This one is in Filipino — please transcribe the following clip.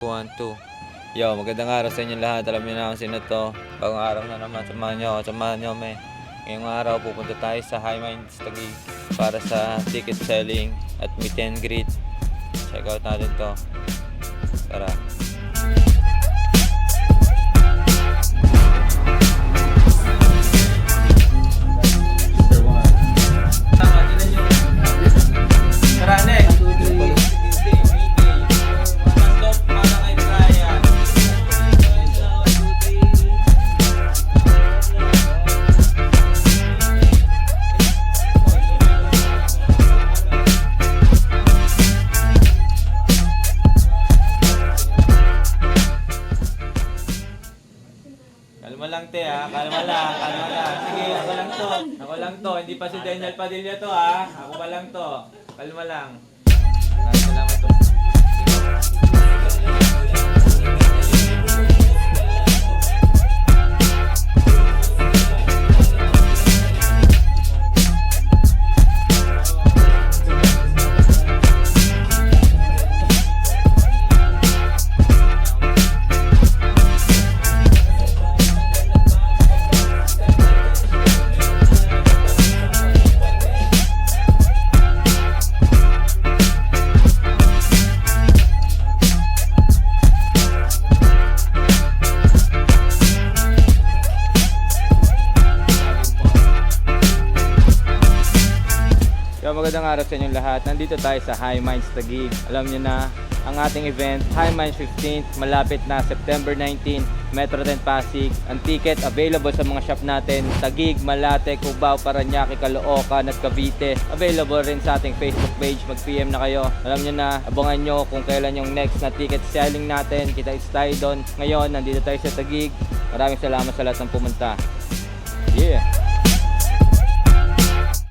1, 2. Yo, magandang araw sa inyo lahat. Alam niyo na kung sino to. Bagong araw na naman. Samahan niyo kami. Ngayong araw, pupunta tayo sa High Minds Taguig para sa ticket selling at meet and greet. Check out natin to. Tara. Tara, next! Kalma lang te ha, kalma lang. Sige, ako lang to. Hindi pa si Daniel Padilla to ha. Ako pa lang to. Kalma lang. Salamat to. Magandang araw sa inyong lahat. Nandito tayo sa High Minds Taguig. Alam niyo na ang ating event, High Minds 15th, malapit na September 19, Metro 10 Pasig. Ang ticket available sa mga shop natin, Taguig, Malate, Cubao, Parañaque, Caloocan at Cavite. Available rin sa ating Facebook page. Mag-PM na kayo. Alam niyo na, abangan nyo kung kailan yung next na ticket selling natin. Kita-kits tayo doon. Ngayon, nandito tayo sa Taguig. Maraming salamat sa lahat ng pumunta. Yeah!